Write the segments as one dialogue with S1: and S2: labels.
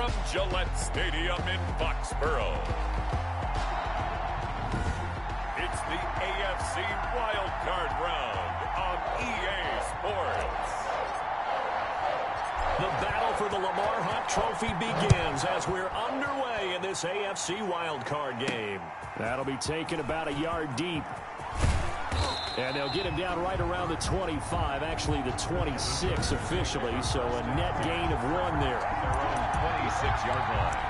S1: from Gillette Stadium in Foxborough. It's the AFC Wildcard Round on EA Sports.
S2: The battle for the Lamar Hunt Trophy begins as we're underway in this AFC Wildcard game. That'll be taken about a yard deep. And they'll get him down right around the 25, actually the 26 officially, so a net gain of 1 there.
S1: Their own 26-yard line.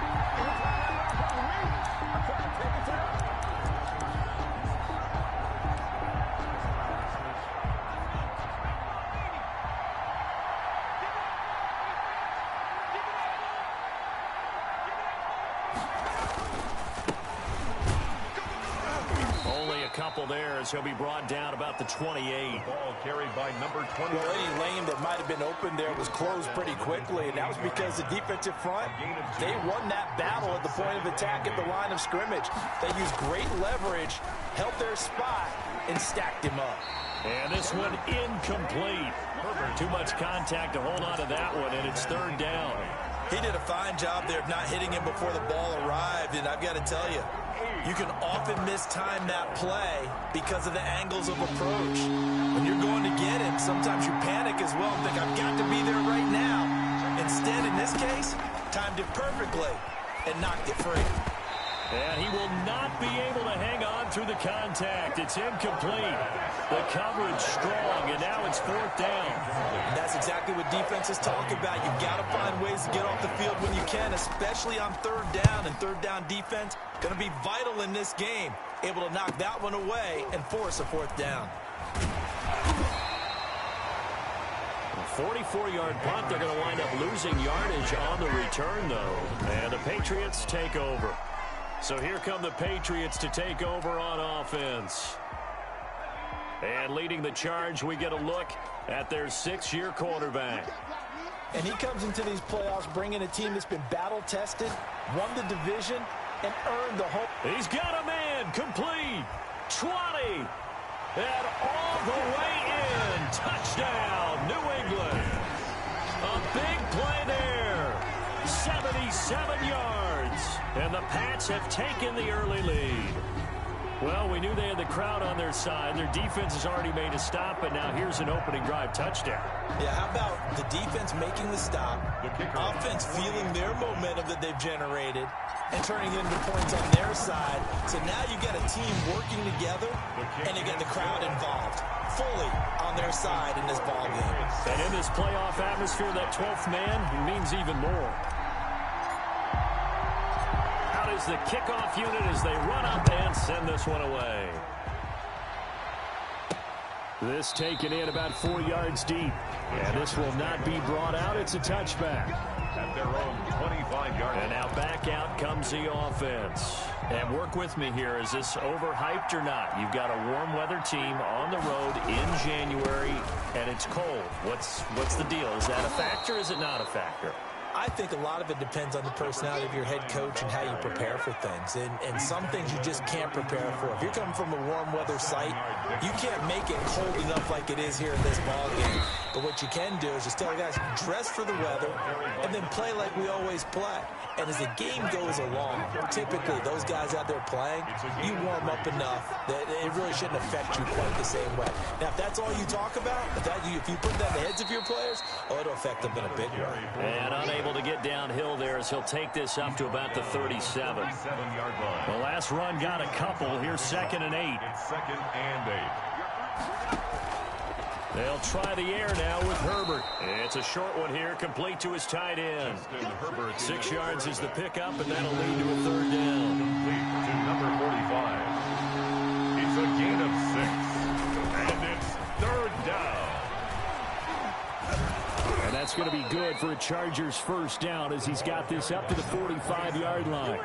S2: There as he'll be brought down about the 28.
S1: Ball carried by number 20.
S3: Well, any lane that might have been open there was closed pretty quickly, and that was because the defensive front, they won that battle at the point of attack at the line of scrimmage. They used great leverage, held their spot, and stacked him up.
S2: And this one incomplete. Too much contact to hold on to that one, and it's 3rd down.
S3: He did a fine job there of not hitting him before the ball arrived, and I've got to tell you, you can often mistime that play because of the angles of approach. When you're going to get him, sometimes you panic as well and think, I've got to be there right now. Instead, in this case, timed it perfectly and knocked it free.
S2: And he will not be able to hang on through the contact. It's incomplete. The coverage strong, and now it's 4th down.
S3: And that's exactly what defenses talk about. You've got to find ways to get off the field when you can, especially on 3rd down. And 3rd down defense going to be vital in this game. Able to knock that one away and force a 4th down.
S2: A 44-yard punt. They're going to wind up losing yardage on the return, though. And the Patriots take over. So here come the Patriots to take over on offense. And leading the charge, we get a look at their 6-year quarterback.
S3: And he comes into these playoffs bringing a team that's been battle-tested, won the division, and earned the hope.
S2: He's got a man complete. 20. And all the way in. Touchdown, New England. A big play there. 77 yards. And the Pats have taken the early lead. Well, we knew they had the crowd on their side. Their defense has already made a stop, but now here's an opening drive touchdown.
S3: Yeah, how about the defense making the stop, offense feeling their momentum that they've generated, and turning it into points on their side. So now you've got a team working together, and you get the crowd involved fully on their side in this ballgame.
S2: And in this playoff atmosphere, that 12th man means even more. Is the kickoff unit as they run up and send this one away. This taken in about 4 yards deep. And this will not be brought out. It's a touchback.
S1: At their own 25-yard.
S2: And now back out comes the offense. And work with me here. Is this overhyped or not? You've got a warm weather team on the road in January, and it's cold. What's the deal? Is that a factor or is it not a factor?
S3: I think a lot of it depends on the personality of your head coach and how you prepare for things. And some things you just can't prepare for. If you're coming from a warm weather site, you can't make it cold enough like it is here in this ball game. But what you can do is just tell guys, dress for the weather and then play like we always play. And as the game goes along, typically those guys out there playing, you warm up enough that it really shouldn't affect you quite the same way. Now, if that's all you talk about, if you put that in the heads of your players, it'll affect them in a big way.
S2: And unable to get downhill there as he'll take this up to about the 37. The last run got a couple. Here's 2nd and 8.
S1: It's 2nd and 8.
S2: They'll try the air now with Herbert. It's a short one here, complete to his tight end. 6 yards is the pickup, and that'll lead to a 3rd down.
S1: Complete to number 45. It's a gain of 6. And it's 3rd down.
S2: And that's going to be good for a Chargers 1st down as he's got this up to the 45-yard line.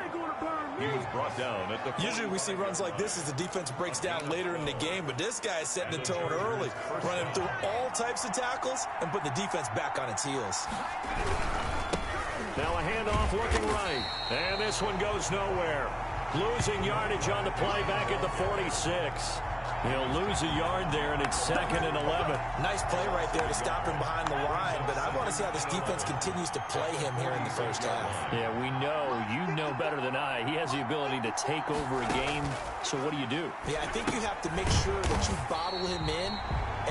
S1: He was brought down at the...
S3: Usually we see runs like this as the defense breaks down later in the game, but this guy is setting the tone early, running through all types of tackles and putting the defense back on its heels.
S2: Now a handoff looking right, and this one goes nowhere. Losing yardage on the play back at the 46. He'll lose a yard there, and it's 2nd and 11.
S3: Nice play right there to stop him behind the line, but I want to see how this defense continues to play him here in the first half.
S2: Yeah, we know. You know better than I. He has the ability to take over a game, so what do you do?
S3: Yeah, I think you have to make sure that you bottle him in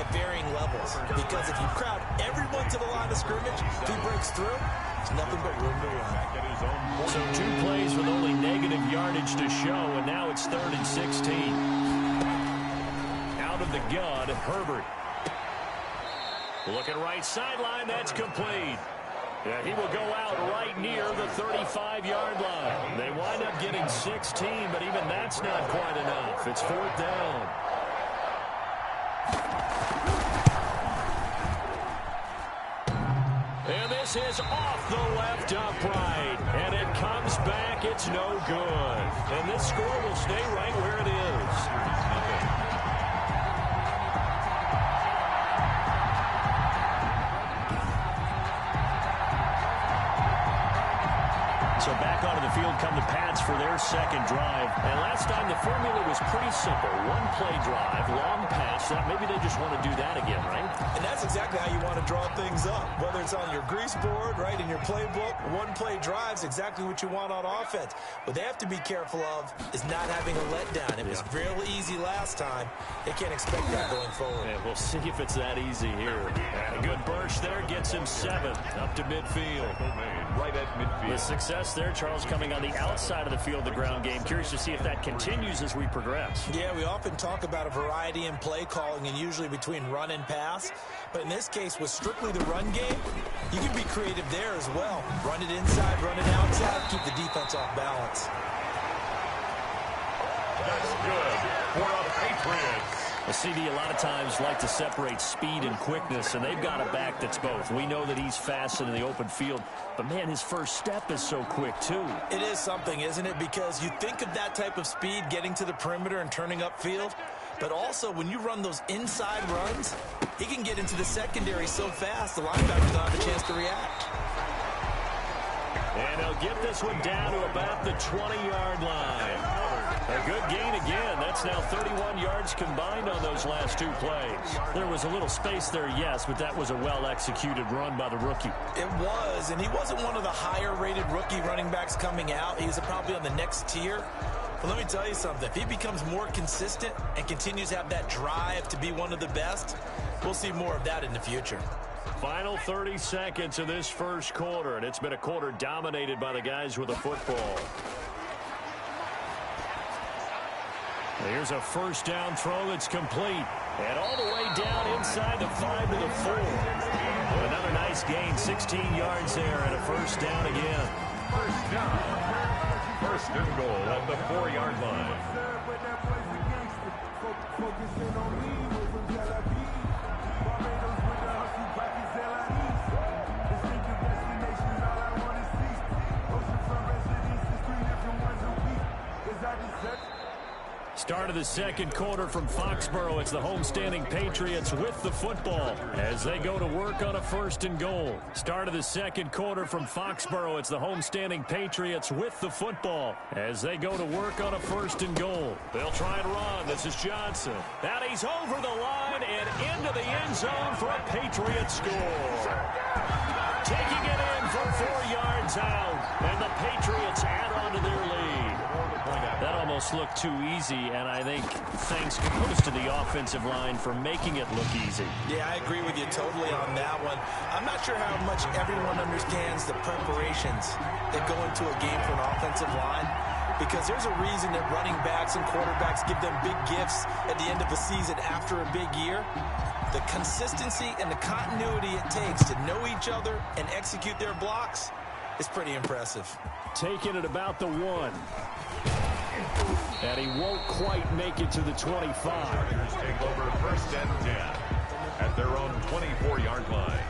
S3: at varying levels, because if you crowd everyone to the line of scrimmage, if he breaks through, there's nothing but room to run.
S2: So 2 plays with only negative yardage to show, and now it's 3rd and 16. Out of the gun, Herbert. Looking right sideline, that's complete. Yeah, he will go out right near the 35-yard line. They wind up getting 16, but even that's not quite enough. It's 4th down. And this is off the left upright. And it comes back. It's no good. And this score will stay right where it is. So back onto the field come the Pats for their second drive. And last time the formula was pretty simple. 1-play drive, long pass. Maybe they just want to do that again, right?
S3: And that's exactly how you want to draw things up. Whether it's on your grease board, right, in your playbook, 1-play drive's exactly what you want on offense. What they have to be careful of is not having a letdown. It was real easy last time. They can't expect that going forward.
S2: Yeah, we'll see if it's that easy here. And a good burst there gets him 7 up to midfield.
S1: Right at midfield.
S2: The success there, Charles, coming on the outside of the field, the ground game. Curious to see if that continues as we progress.
S3: Yeah, we often talk about a variety in play calling and usually between run and pass. But in this case, with strictly the run game, you can be creative there as well. Run it inside, run it outside, keep the defense off balance.
S1: That's good for the Patriots.
S2: A CD a lot of times like to separate speed and quickness, and they've got a back that's both. We know that he's fast in the open field, but, man, his first step is so quick, too.
S3: It is something, isn't it? Because you think of that type of speed getting to the perimeter and turning upfield, but also when you run those inside runs, he can get into the secondary so fast the linebackers don't have a chance to react.
S2: And he'll get this one down to about the 20-yard line. A good gain again. That's now 31 yards combined on those last 2 plays. There was a little space there, yes, but that was a well-executed run by the rookie.
S3: It was, and he wasn't one of the higher-rated rookie running backs coming out. He was probably on the next tier. But let me tell you something. If he becomes more consistent and continues to have that drive to be one of the best, we'll see more of that in the future.
S2: Final 30 seconds of this first quarter, and it's been a quarter dominated by the guys with the football. Here's a first down throw that's complete. And all the way down inside the 5 to the 4. Another nice gain, 16 yards there, and a first down again.
S1: First down. First and goal at the 4-yard line.
S2: Start of the second quarter from Foxborough. It's the homestanding Patriots with the football as they go to work on a first and goal. Start of the second quarter from Foxborough. It's the homestanding Patriots with the football as they go to work on a first and goal. They'll try and run. This is Johnson. And he's over the line and into the end zone for a Patriot score. Taking it in from 4 yards out, and the Patriots add on to their lead. That almost looked too easy, and I think thanks goes to the offensive line for making it look easy.
S3: Yeah, I agree with you totally on that one. I'm not sure how much everyone understands the preparations that go into a game for an offensive line, because there's a reason that running backs and quarterbacks give them big gifts at the end of the season after a big year. The consistency and the continuity it takes to know each other and execute their blocks is pretty impressive.
S2: Taking it about the 1. And he won't quite make it to the 25.
S1: Chargers take over first and 10 at their own 24-yard line.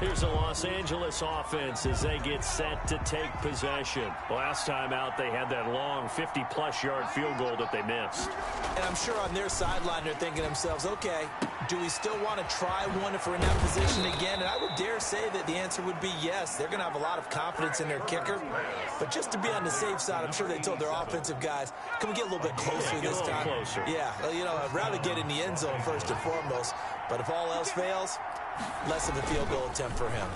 S2: Here's the Los Angeles offense as they get set to take possession. Last time out, they had that long 50-plus yard field goal that they missed.
S3: And I'm sure on their sideline they're thinking to themselves, okay, do we still want to try one if we're in that position again? And I would dare say that the answer would be yes. They're going to have a lot of confidence in their kicker. But just to be on the safe side, I'm sure they told their offensive guys, can we get a little bit closer this time?
S2: Closer.
S3: Yeah, well, you know, I'd rather get in the end zone first and foremost. But if all else fails, less of a field goal attempt for him.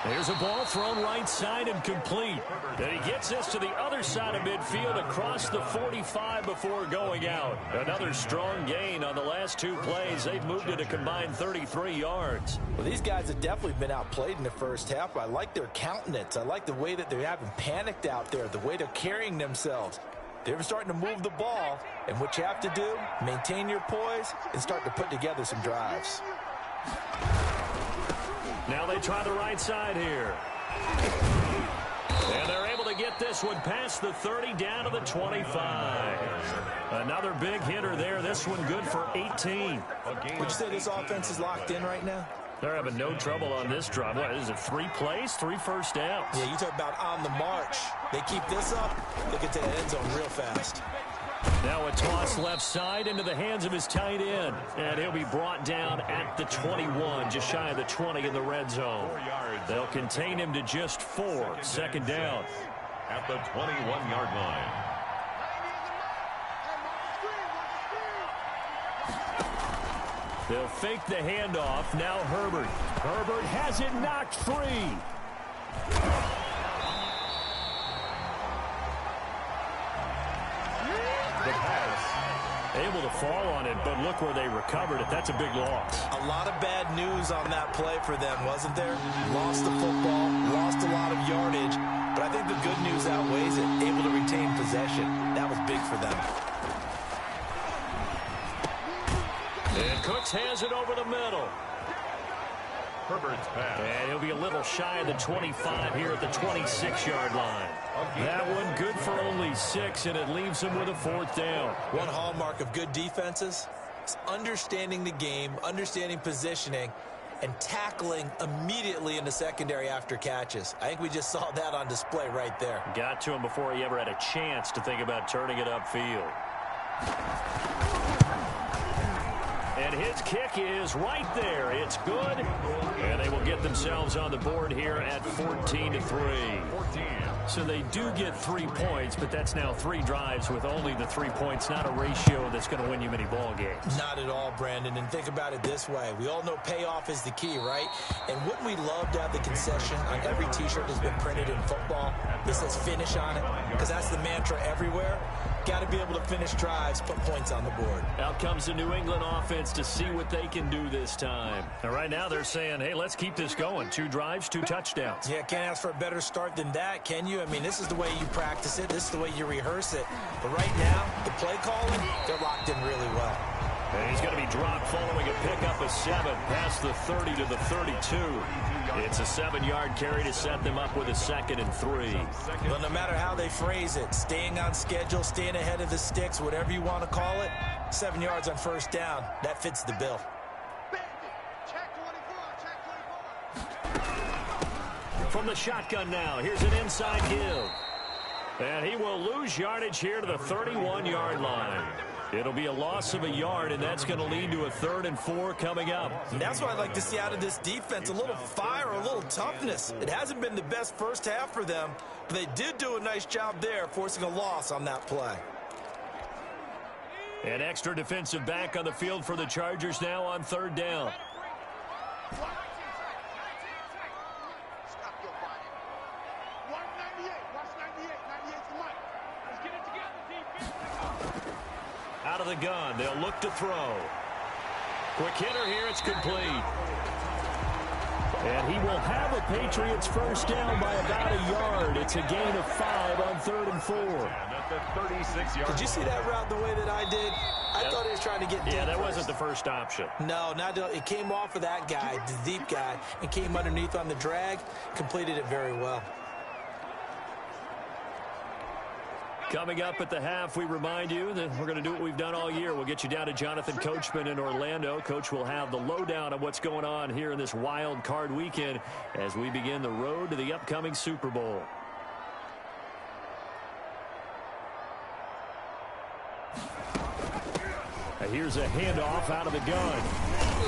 S2: There's a ball thrown right side and complete. And he gets this to the other side of midfield across the 45 before going out. Another strong gain on the last two plays. They've moved it a combined 33 yards.
S3: Well, these guys have definitely been outplayed in the first half. I like their countenance. I like the way that they haven't panicked out there, the way they're carrying themselves. They're starting to move the ball, and what you have to do, maintain your poise and start to put together some drives.
S2: Now they try the right side here. And they're able to get this one past the 30 down to the 25. Another big hitter there. This one good for 18.
S3: Would you say this offense is locked in right now?
S2: They're having no trouble on this drive. What is it, 3 plays, 3 first downs?
S3: Yeah, you talk about on the march. They keep this up, they get to the end zone real fast.
S2: Now a toss left side into the hands of his tight end. And he'll be brought down at the 21, just shy of the 20 in the red zone. They'll contain him to just 4. Second down.
S1: At the 21-yard line.
S2: They'll fake the handoff. Now Herbert. Herbert has it knocked free.
S1: The pass.
S2: Able to fall on it, but look where they recovered it. That's a big loss.
S3: A lot of bad news on that play for them, wasn't there? Lost the football, lost a lot of yardage, but I think the good news outweighs it. Able to retain possession. That was big for them.
S2: And Cooks has it over the middle.
S1: Herbert's pass.
S2: And he'll be a little shy of the 25 here at the 26-yard line. That one good for only 6, and it leaves him with a 4th down.
S3: One hallmark of good defenses is understanding the game, understanding positioning, and tackling immediately in the secondary after catches. I think we just saw that on display right there.
S2: Got to him before he ever had a chance to think about turning it upfield. And his kick is right there. It's good. And they will get themselves on the board here at 14-3. So they do get 3 points, but that's now 3 drives with only the 3 points. Not a ratio that's going to win you many ball games.
S3: Not at all, Brandon. And think about it this way. We all know payoff is the key, right? And wouldn't we love to have the concession on every T-shirt that's been printed in football? This says finish on it, because that's the mantra everywhere. Got to be able to finish drives, put points on the board.
S2: Out comes the New England offense to see what they can do this time. And right now they're saying, hey, let's keep this going. 2 drives, 2 touchdowns.
S3: Yeah, can't ask for a better start than that, can you? I mean, this is the way you practice it. This is the way you rehearse it. But right now, the play calling, they're locked in really well.
S2: And he's going to be dropped following a pickup of 7 past the 30 to the 32. It's a 7-yard carry to set them up with a 2nd and 3.
S3: But no matter how they phrase it, staying on schedule, staying ahead of the sticks, whatever you want to call it, 7 yards on first down, that fits the bill.
S2: From the shotgun now, here's an inside give. And he will lose yardage here to the 31-yard line. It'll be a loss of a yard, and that's going to lead to a 3rd and 4 coming up.
S3: And that's what I'd like to see out of this defense, a little fire, a little toughness. It hasn't been the best first half for them, but they did do a nice job there, forcing a loss on that play.
S2: An extra defensive back on the field for the Chargers now on 3rd down. Out of the gun, they'll look to throw. Quick hitter here, it's complete. And he will have a Patriots first down by about a yard. It's a gain of 5 on 3rd and 4.
S3: Did you see that route the way that I did? I thought he was trying to get deep.
S2: Yeah, that wasn't the first option.
S3: No, it came off of that guy, the deep guy, and came underneath on the drag, completed it very well.
S2: Coming up at the half, we remind you that we're going to do what we've done all year. We'll get you down to Jonathan Coachman in Orlando. Coach will have the lowdown of what's going on here in this wild card weekend as we begin the road to the upcoming Super Bowl. Here's a handoff out of the gun.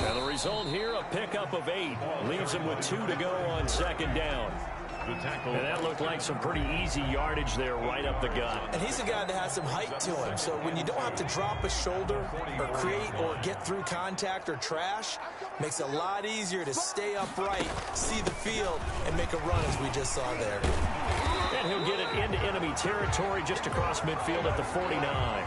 S2: And the result here, a pickup of 8. Leaves him with 2 to go on second down. And that looked like some pretty easy yardage there right up the gut.
S3: And he's a guy that has some height to him. So when you don't have to drop a shoulder or create or get through contact or trash, makes it a lot easier to stay upright, see the field, and make a run as we just saw there.
S2: And he'll get it into enemy territory just across midfield at the 49.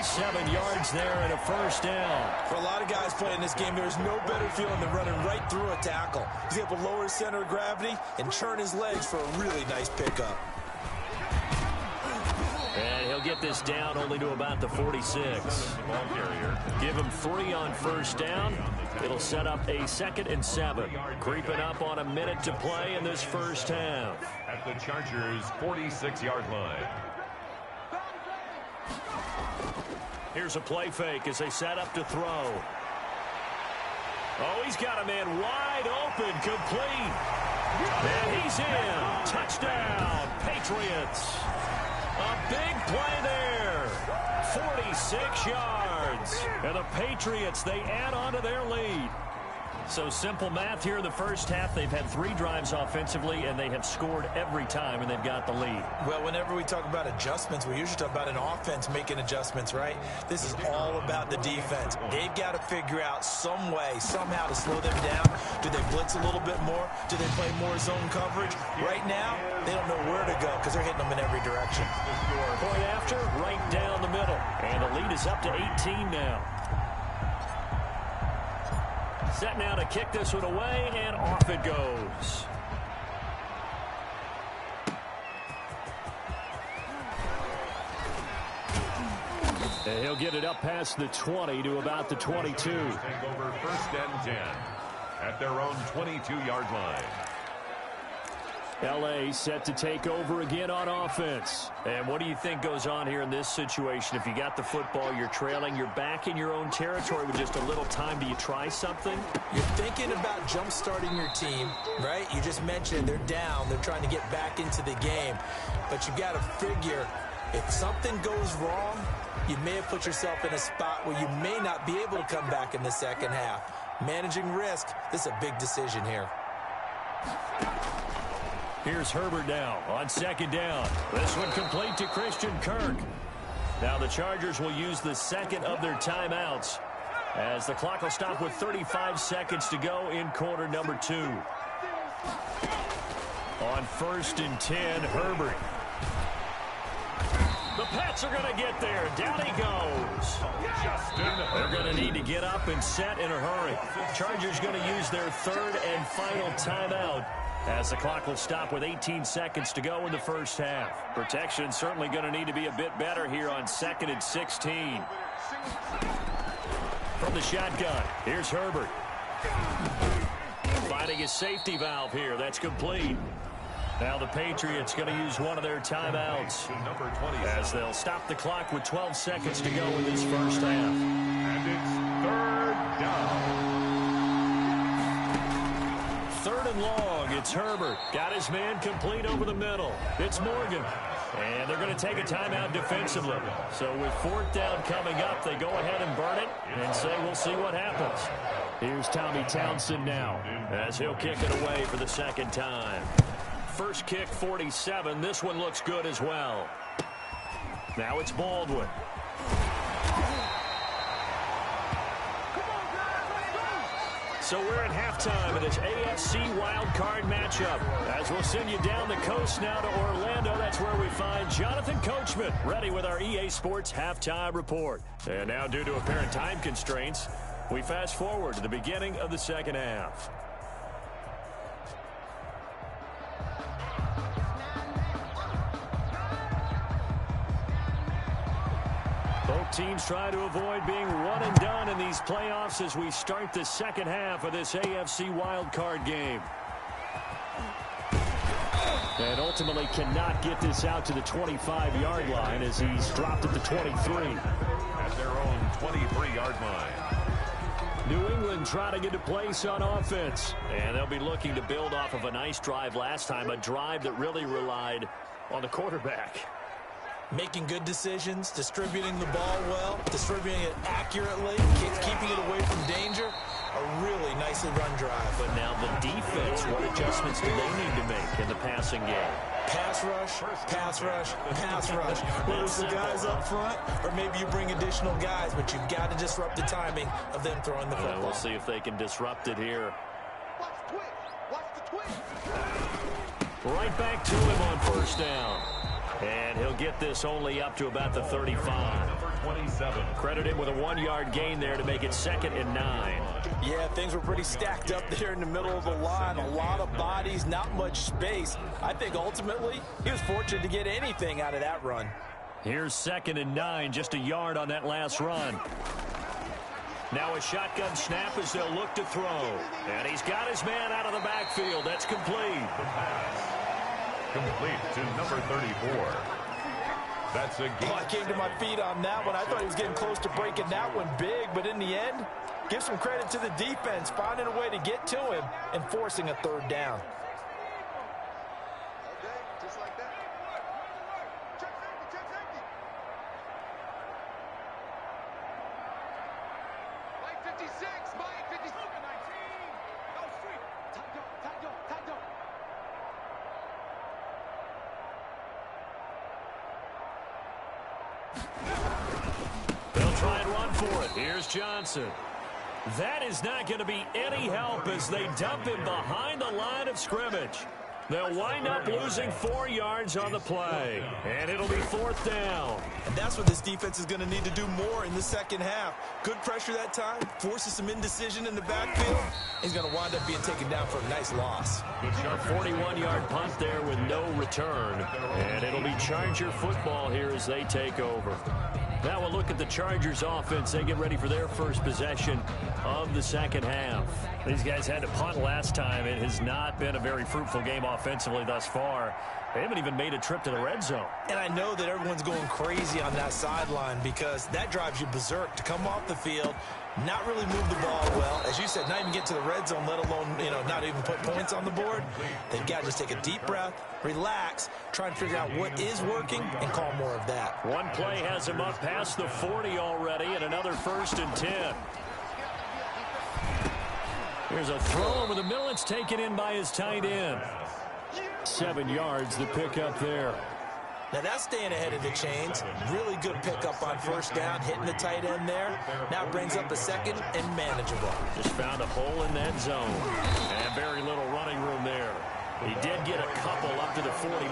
S2: 7 yards there and a first down.
S3: For a lot of guys playing this game, there's no better feeling than running right through a tackle. He's able to lower his center of gravity and turn his legs for a really nice pickup.
S2: And he'll get this down only to about the 46. Give him 3 on first down. It'll set up a 2nd and 7. Creeping up on a minute to play in this first half.
S1: At the Chargers' 46-yard line.
S2: Here's a play fake as they set up to throw. Oh, he's got a man wide open, complete. And he's in. Touchdown, Patriots. A big play there. 46 yards. And the Patriots, they add on to their lead. So simple math here in the first half. They've had 3 drives offensively, and they have scored every time, and they've got the lead.
S3: Well, whenever we talk about adjustments, we usually talk about an offense making adjustments, right? This is all about the defense. They've got to figure out some way, somehow to slow them down. Do they blitz a little bit more? Do they play more zone coverage? Right now, they don't know where to go because they're hitting them in every direction.
S2: Point after, right down the middle. And the lead is up to 18 now. Set now to kick this one away, and off it goes. And he'll get it up past the 20 to about the 22.
S1: Take over 1st and 10 at their own 22-yard line.
S2: L.A. set to take over again on offense. And what do you think goes on here in this situation? If you got the football, you're trailing, you're back in your own territory with just a little time. Do you try something?
S3: You're thinking about jump-starting your team, right? You just mentioned they're down. They're trying to get back into the game. But you've got to figure if something goes wrong, you may have put yourself in a spot where you may not be able to come back in the second half. Managing risk, this is a big decision here.
S2: Here's Herbert now on 2nd down. This one complete to Christian Kirk. Now the Chargers will use the 2nd of their timeouts as the clock will stop with 35 seconds to go in quarter number 2. On 1st and 10, Herbert. The Pats are going to get there. Down he goes. They're going to need to get up and set in a hurry. Chargers going to use their 3rd and final timeout as the clock will stop with 18 seconds to go in the first half. Protection certainly going to need to be a bit better here on 2nd and 16. From the shotgun, here's Herbert. Finding his safety valve here. That's complete. Now the Patriots going to use one of their timeouts as they'll stop the clock with 12 seconds to go in this first half.
S1: And it's 3rd down.
S2: 3rd and long. It's Herbert. Got his man complete over the middle. It's Morgan. And they're going to take a timeout defensively. So with 4th down coming up, they go ahead and burn it and say we'll see what happens. Here's Tommy Townsend now as he'll kick it away for the 2nd time. First kick, 47. This one looks good as well. Now it's Baldwin. So we're at halftime in this AFC wildcard matchup. As we'll send you down the coast now to Orlando, that's where we find Jonathan Coachman ready with our EA Sports halftime report. And now, due to apparent time constraints, we fast forward to the beginning of the second half. Both teams try to avoid being one and done in these playoffs as we start the second half of this AFC wildcard game. And ultimately cannot get this out to the 25-yard line as he's dropped at the 23.
S1: At their own 23-yard line.
S2: New England trying to get a place on offense. And they'll be looking to build off of a nice drive last time, a drive that really relied on the quarterback.
S3: Making good decisions, distributing the ball well, distributing it accurately, keeping it away from danger. A really nicely run drive.
S2: But now the defense, what adjustments do they need to make in the passing game?
S3: Pass rush, pass rush, pass rush. Whether it's the guys up front or maybe you bring additional guys, but you've got to disrupt the timing of them throwing the football.
S2: We'll see if they can disrupt it here.
S4: Watch the twitch. Watch the twitch.
S2: Right back to him on first down. And he'll get this only up to about the 35.
S1: Number 27.
S2: Credit him with a 1-yard gain there to make it 2nd and 9.
S3: Yeah, things were pretty stacked up there in the middle of the line. A lot of bodies, not much space. I think ultimately he was fortunate to get anything out of that run.
S2: Here's 2nd and 9, just a yard on that last run. Now a shotgun snap as they'll look to throw. And he's got his man out of the backfield. That's complete.
S1: The pass. Complete to number 34. That's a gain.
S3: Oh, I came to my feet on that one. I thought he was getting close to breaking that one big, but in the end, give some credit to the defense, finding a way to get to him and forcing a 3rd down.
S4: Okay, just like that. Check safety. Mike 56, Mike 56. 19. Go street. Tight dog.
S2: They'll try and run for it. Here's Johnson. That is not going to be any help as they dump him behind the line of scrimmage. They'll wind up losing 4 yards on the play, and it'll be 4th down.
S3: And that's what this defense is going to need to do more in the second half. Good pressure that time, forces some indecision in the backfield. He's going to wind up being taken down for a nice loss.
S2: A 41-yard punt there with no return, and it'll be Charger football here as they take over. Now we'll look at the Chargers offense. They get ready for their first possession of the second half. These guys had to punt last time. It has not been a very fruitful game offensively thus far. They haven't even made a trip to the red zone.
S3: And I know that everyone's going crazy on that sideline because that drives you berserk to come off the field, not really move the ball well. As you said, not even get to the red zone, let alone, not even put points on the board. They've got to just take a deep breath, relax, try and figure out what is working, and call more of that.
S2: One play has him up past the 40 already, and another 1st and 10. Here's a throw over the middle. It's taken in by his tight end. 7 yards, the pickup there.
S3: Now that's staying ahead of the chains. Really good pickup on first down, hitting the tight end there. Now brings up a 2nd and manageable.
S2: Just found a hole in that zone. And very little running room there. He did get a couple up to the 49.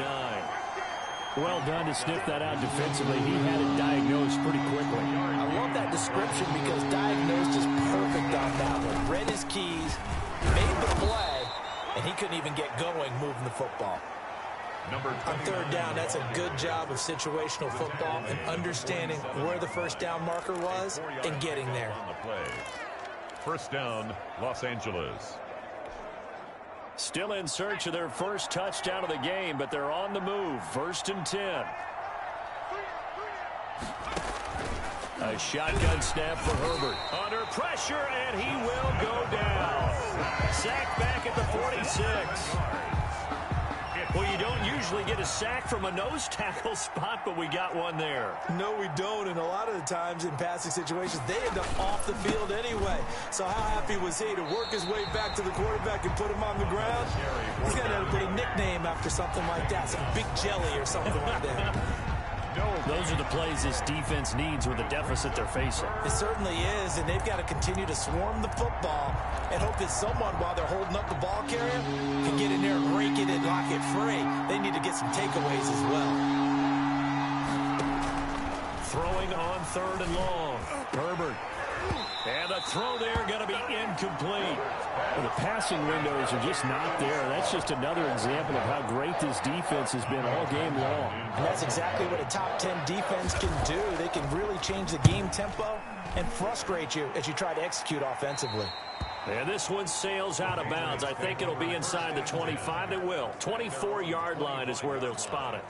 S2: Well done to sniff that out defensively. He had it diagnosed pretty quickly.
S3: I love that description because diagnosed is perfect on that one. Read his keys, made the play, and he couldn't even get going moving the football. On 3rd down, that's a good job of situational football and understanding where the first down marker was and getting there.
S1: First down, Los Angeles.
S2: Still in search of their first touchdown of the game, but they're on the move. 1st and 10. A shotgun snap for Herbert. Under pressure, and he will go down. Sacked back at the 46. Well, you don't usually get a sack from a nose tackle spot, but we got one there.
S3: No, we don't, and a lot of the times in passing situations, they end up off the field anyway. So how happy was he to work his way back to the quarterback and put him on the ground? He's got to put a nickname after something like that, some Big Jelly or something like that.
S2: Those are the plays this defense needs with the deficit they're facing.
S3: It certainly is, and they've got to continue to swarm the football and hope that someone, while they're holding up the ball carrier, can get in there and rake it and lock it free. They need to get some takeaways as well.
S2: Throwing on 3rd and long. Herbert. And the throw there going to be incomplete. Well, the passing windows are just not there. That's just another example of how great this defense has been all game long.
S3: And that's exactly what a top 10 defense can do. They can really change the game tempo and frustrate you as you try to execute offensively.
S2: And this one sails out of bounds. I think it'll be inside the 25. It will. 24-yard line is where they'll spot it.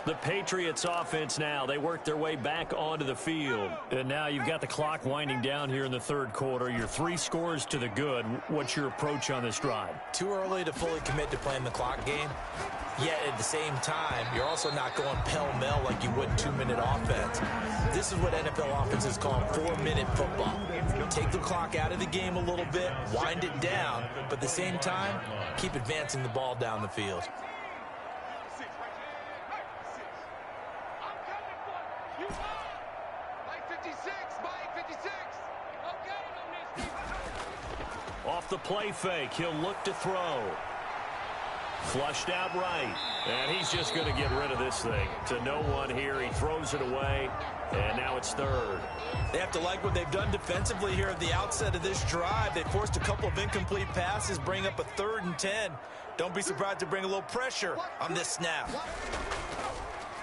S2: The Patriots offense now, they work their way back onto the field. And now you've got the clock winding down here in the third quarter. You're 3 scores to the good. What's your approach on this drive?
S3: Too early to fully commit to playing the clock game. Yet at the same time, you're also not going pell-mell like you would 2-minute offense. This is what NFL offenses call 4-minute football. Take the clock out of the game a little bit, wind it down, but at the same time, keep advancing the ball down the field.
S2: Off the play fake, he'll look to throw. Flushed out right. And he's just going to get rid of this thing. To no one here. He throws it away. And now it's third.
S3: They have to like what they've done defensively here at the outset of this drive. They forced a couple of incomplete passes, bring up a 3rd and 10. Don't be surprised to bring a little pressure on this snap.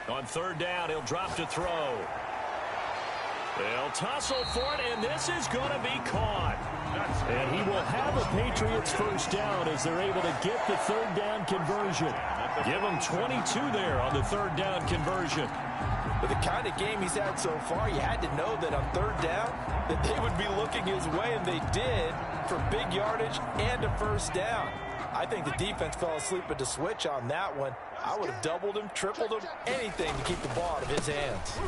S2: On 3rd down, he'll drop to throw. They'll tussle for it, and this is going to be caught. And he will have a Patriots first down as they're able to get the 3rd down conversion. Give him 22 there on the 3rd down conversion.
S3: With the kind of game he's had so far, you had to know that on 3rd down that they would be looking his way, and they did, for big yardage and a first down. I think the defense fell asleep at the switch on that one. I would have doubled him, tripled him, anything to keep the ball out of his hands.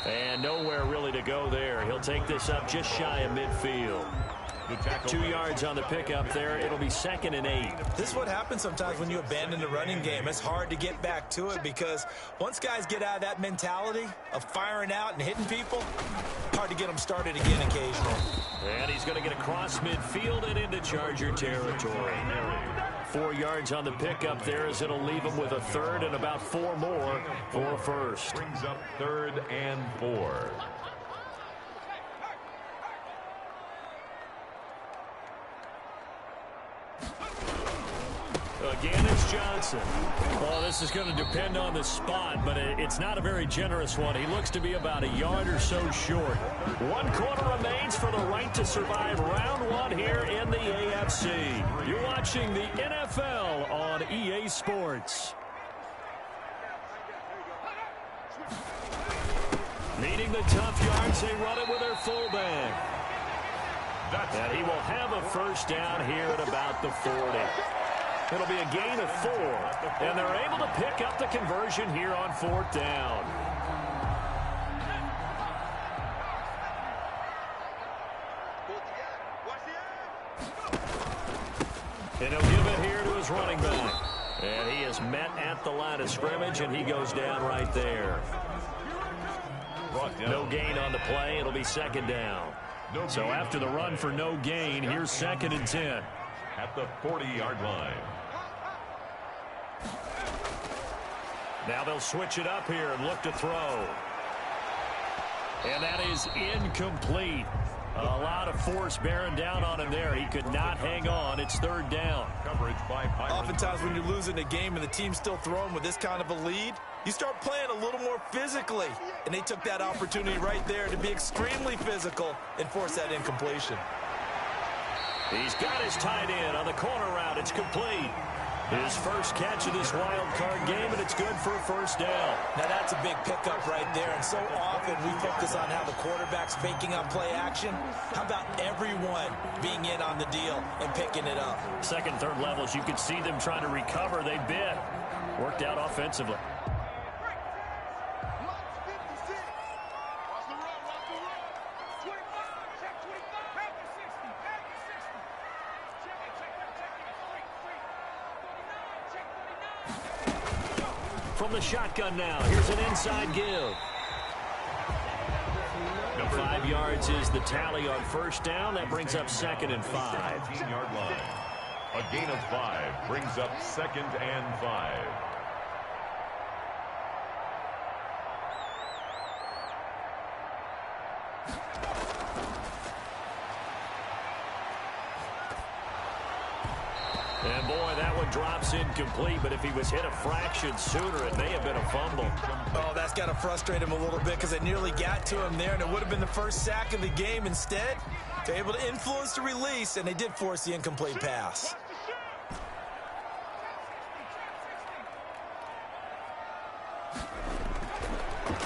S2: And nowhere really to go there. He'll take this up just shy of midfield. 2 yards on the pickup there. It'll be 2nd and 8.
S3: This is what happens sometimes when you abandon the running game. It's hard to get back to it because once guys get out of that mentality of firing out and hitting people, hard to get them started again occasionally.
S2: And he's going to get across midfield and into Charger territory. 4 yards on the pickup there as it'll leave him with a 3rd and about 4 more for a first.
S1: Brings up 3rd and 4.
S2: Again, it's Johnson. Well, this is going to depend on the spot, but it's not a very generous one. He looks to be about a yard or so short. 1 quarter remains for the right to survive round 1 here in the AFC. You're watching the NFL on EA Sports. Needing the tough yards, they run it with their fullback. And he will have a first down here at about the 40. It'll be a gain of 4, and they're able to pick up the conversion here on 4th down. And he'll give it here to his running back. And he is met at the line of scrimmage, and he goes down right there. No gain on the play. It'll be 2nd down. So after the run for no gain, here's 2nd and 10.
S1: At the 40-yard line.
S2: Now they'll switch it up here and look to throw. And that is incomplete. A lot of force bearing down on him there. He could not hang on. It's 3rd down.
S1: Coverage by Pirates.
S3: Oftentimes when you're losing a game and the team's still throwing with this kind of a lead, you start playing a little more physically. And they took that opportunity right there to be extremely physical and force that incompletion.
S2: He's got his tight end on the corner route. It's complete. His first catch of this wild card game, and it's good for a first down.
S3: Now that's a big pickup right there, and so often we focus on how the quarterback's faking on play action. How about everyone being in on the deal and picking it up?
S2: 2nd, 3rd levels, you could see them trying to recover. They bit. Worked out offensively. From the shotgun now, here's an inside give. 5 yards is the tally on first down. That brings up 2nd and 5.
S1: 15-yard line. A gain of 5 brings up 2nd and 5. And boy, that one
S2: one drops incomplete, but if he was hit a fraction sooner, it may have been a fumble.
S3: Oh, that's got to frustrate him a little bit because they nearly got to him there, and it would have been the first sack of the game. Instead, they're able to influence the release, and they did force the incomplete pass.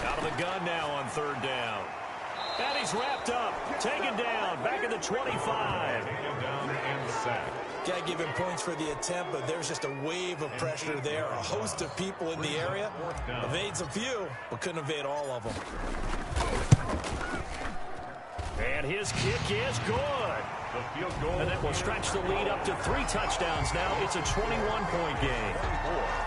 S2: Out of the gun now on third down. And he's wrapped up, taken down, back at the 25.
S1: Taken down and sacked.
S3: Got to give him points for the attempt, but there's just a wave of pressure there. A host of people in the area. Evades a few, but couldn't evade all of them.
S2: And his kick is good.
S1: The field goal.
S2: And that will stretch the lead up to 3 touchdowns now. It's a 21-point game.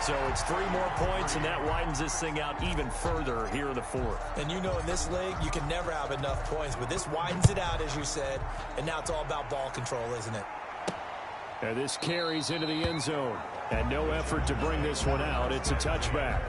S2: So it's 3 more points, and that widens this thing out even further here in the fourth.
S3: And you know in this league, you can never have enough points, but this widens it out, as you said, and now it's all about ball control, isn't it?
S2: And this carries into the end zone. And no effort to bring this one out. It's a touchback.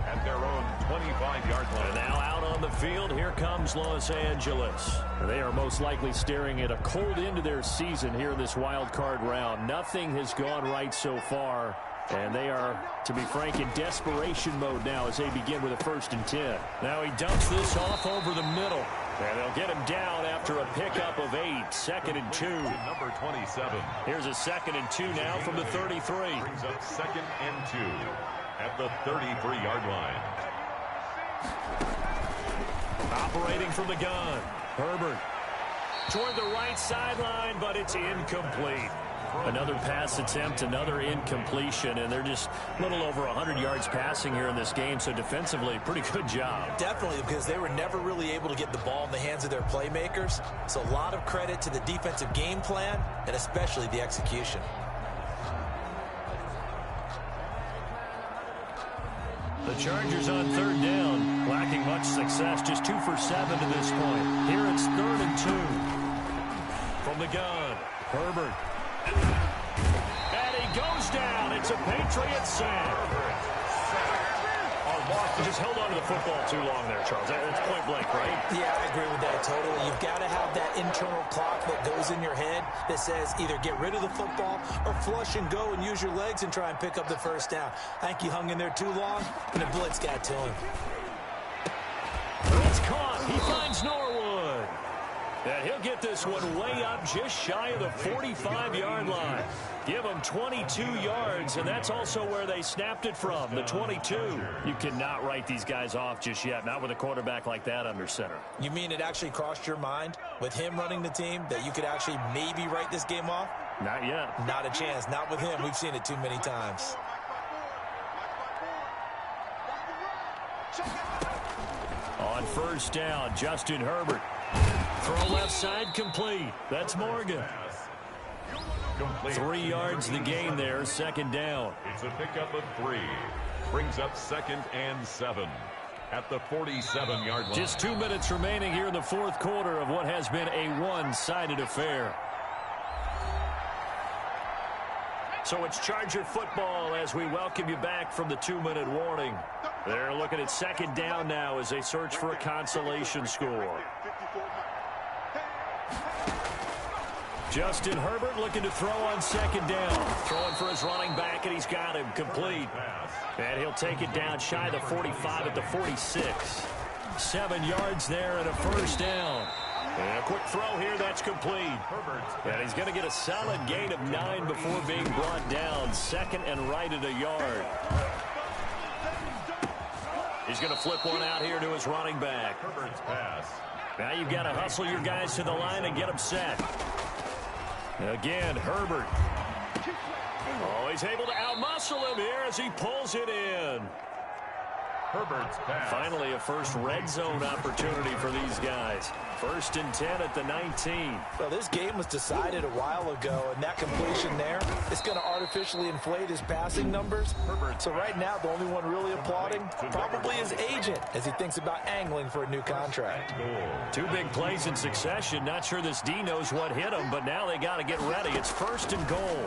S1: At their own 25-yard line.
S2: And now out on the field, here comes Los Angeles. And they are most likely staring at a cold end to their season here in this wild card round. Nothing has gone right so far. And they are, to be frank, in desperation mode now as they begin with a 1st and 10. Now he dumps this off over the middle. And they'll get him down after a pickup of 8. 2nd and 2.
S1: Number 27.
S2: Here's a 2nd and 2 now from the 33.
S1: Brings up 2nd and 2 at the 33-yard line.
S2: Operating from the gun. Herbert toward the right sideline, but it's incomplete. Another pass attempt, another incompletion, and they're just a little over 100 yards passing here in this game, so defensively, pretty good job.
S3: Definitely, because they were never really able to get the ball in the hands of their playmakers. So a lot of credit to the defensive game plan, and especially the execution.
S2: The Chargers on third down, lacking much success, just 2 for 7 to this point. Here it's 3rd and 2. From the gun, Herbert. And he goes down. It's a Patriot sack. Just held on to the football too long there, Charles. That's point blank, right?
S3: Yeah, I agree with that totally. You've got to have that internal clock that goes in your head that says either get rid of the football or flush and go and use your legs and try and pick up the 1st down. I think he hung in there too long, and the blitz got to him.
S2: It's caught. He finds Norwood. And he'll get this one way up just shy of the 45-yard line. Give them 22 yards, and that's also where they snapped it from, the 22. You cannot write these guys off just yet, not with a quarterback like that under center.
S3: You mean it actually crossed your mind with him running the team that you could actually maybe write this game off?
S2: Not yet.
S3: Not a chance. Not with him. We've seen it too many times.
S2: On 1st down, Justin Herbert. Throw left side complete. That's Morgan.
S1: Complete.
S2: 3 yards the gain there, 2nd down.
S1: It's a pickup of 3. Brings up 2nd and 7 at the 47-yard line.
S2: Just 2 minutes remaining here in the fourth quarter of what has been a one-sided affair. So it's Charger football as we welcome you back from the 2-minute warning. They're looking at 2nd down now as they search for a consolation score. Justin Herbert looking to throw on 2nd down. Throwing for his running back, and he's got him complete. And he'll take it down shy of the 45 at the 46. 7 yards there and a 1st down. And a quick throw here, that's complete. And he's going to get a solid gain of 9 before being brought down. 2nd and right at a yard. He's going to flip one out here to his running back.
S1: Herbert's pass.
S2: Now you've got to hustle your guys to the line and get them set. Again, Herbert. Oh, he's able to outmuscle him here as he pulls it in.
S1: Herbert's pass.
S2: Finally, a first red zone opportunity for these guys. 1st and 10 at the 19.
S3: Well, this game was decided a while ago, and that completion there is going to artificially inflate his passing numbers. So right now, the only one really applauding probably his agent as he thinks about angling for a new contract.
S2: 2 big plays in succession. Not sure this D knows what hit him, but now they got to get ready. It's 1st and goal.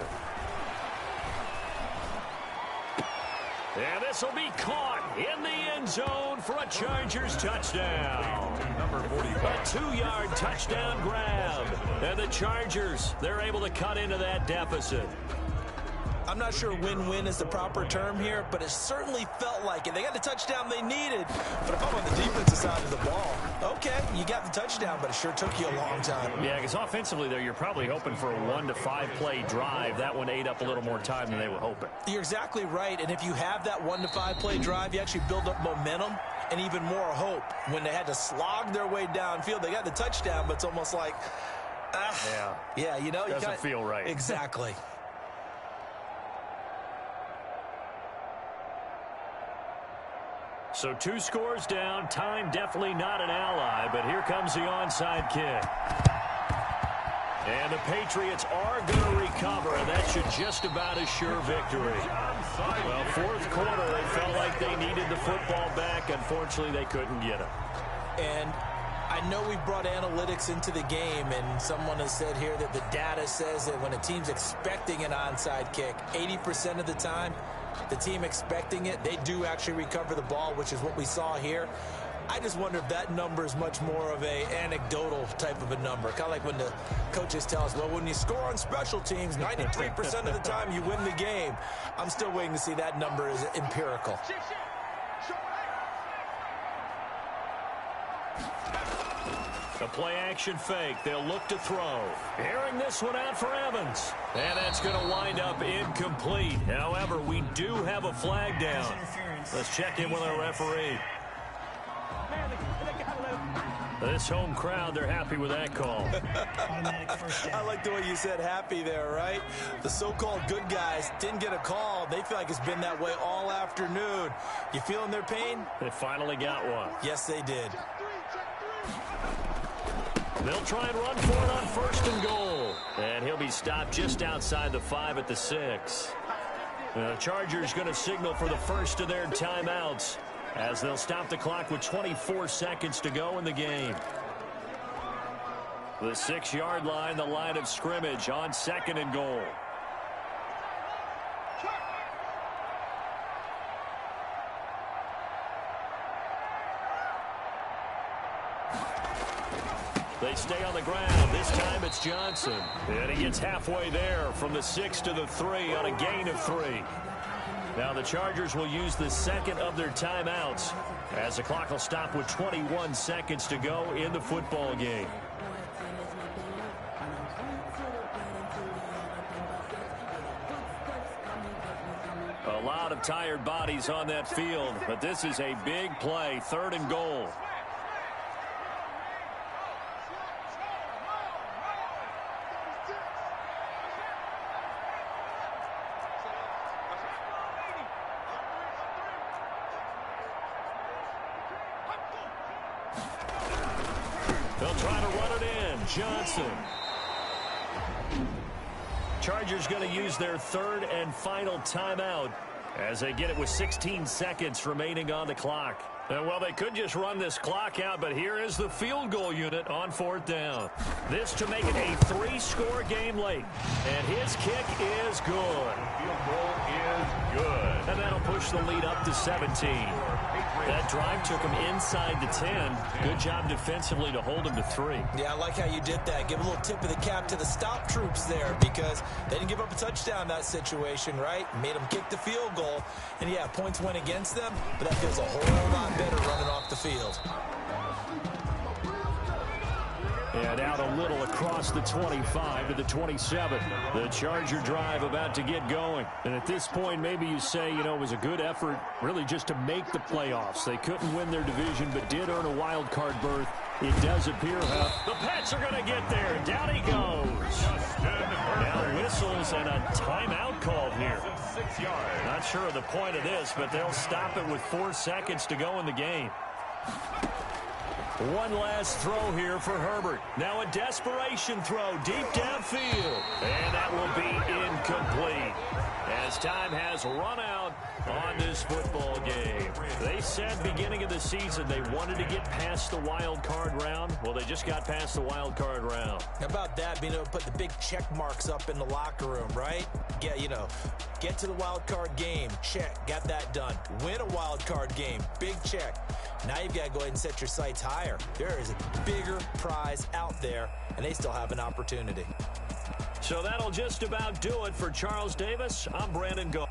S2: And this will be caught in the end zone for a Chargers touchdown.
S1: Number 45.
S2: A 2-yard touchdown grab. And the Chargers, they're able to cut into that deficit.
S3: I'm not sure win-win is the proper term here, but it certainly felt like it. They got the touchdown they needed, but if I'm on the defensive side of the ball, okay, you got the touchdown, but it sure took you a long time.
S2: Yeah, because offensively there, you're probably hoping for a 1 to 5 play drive. That one ate up a little more time than they were hoping.
S3: You're exactly right, and if you have that 1 to 5 play drive, you actually build up momentum and even more hope. When they had to slog their way downfield, they got the touchdown, but it's almost like, yeah, you know,
S2: doesn't feel right.
S3: Exactly.
S2: So 2 scores down. Time definitely not an ally, but here comes the onside kick. And the Patriots are going to recover, and that should just about assure victory. Well, fourth quarter, they felt like they needed the football back. Unfortunately, they couldn't get it.
S3: And I know we brought analytics into the game, and someone has said here that the data says that when a team's expecting an onside kick, 80% of the time, the team expecting it, they do actually recover the ball, which is what we saw here. I just wonder if that number is much more of a anecdotal type of a number. Kind of like when the coaches tell us, well, when you score on special teams, 93% of the time you win the game. I'm still waiting to see that number is empirical.
S2: A play-action fake. They'll look to throw. Airing this one out for Evans. And that's going to wind up incomplete. However, we do have a flag down. Let's check in with our referee. This home crowd, they're happy with that call.
S3: I like the way you said happy there, right? The so-called good guys didn't get a call. They feel like it's been that way all afternoon. You feeling their pain?
S2: They finally got one.
S3: Yes, they did.
S2: They'll try and run for it on 1st and goal. And he'll be stopped just outside the 5 at the 6. The Chargers going to signal for the first of their timeouts, as they'll stop the clock with 24 seconds to go in the game. The 6-yard line, the line of scrimmage on 2nd and goal. They stay on the ground. This time it's Johnson. And he gets halfway there from the 6 to the 3 on a gain of 3. Now the Chargers will use the second of their timeouts, as the clock will stop with 21 seconds to go in the football game. A lot of tired bodies on that field, but this is a big play, 3rd and goal. They'll try to run it in. Johnson. Chargers going to use their 3rd and final timeout as they get it with 16 seconds remaining on the clock. Well, they could just run this clock out, but here is the field goal unit on 4th down. This to make it a 3-score game late. And his kick is good.
S1: Field goal is good.
S2: And that'll push the lead up to 17. That drive took him inside the 10. Good job defensively to hold him to 3.
S3: Yeah, I like how you did that. Give a little tip of the cap to the stop troops there, because they didn't give up a touchdown in that situation, right? Made them kick the field goal. And, yeah, points went against them, but that feels a whole lot better running off the field.
S2: And out a little across the 25 to the 27. The Charger drive about to get going. And at this point, maybe you say, you know, it was a good effort really just to make the playoffs. They couldn't win their division, but did earn a wild card berth. It does appear, the Pats are going to get there. Down he goes. Now whistles and a timeout called here.
S1: 6 yards.
S2: Not sure of the point of this, but they'll stop it with 4 seconds to go in the game. One last throw here for Herbert. Now a desperation throw deep downfield. And that will be incomplete, as time has run out on this football game. They said beginning of the season they wanted to get past the wild card round. Well, they just got past the wild card round.
S3: How about that, being able to put the big check marks up in the locker room, right? Get to the wild card game, check, got that done. Win a wild card game, big check. Now you've got to go ahead and set your sights higher. There is a bigger prize out there, and they still have an opportunity.
S2: So that'll just about do it for Charles Davis. I'm Brandon Gault.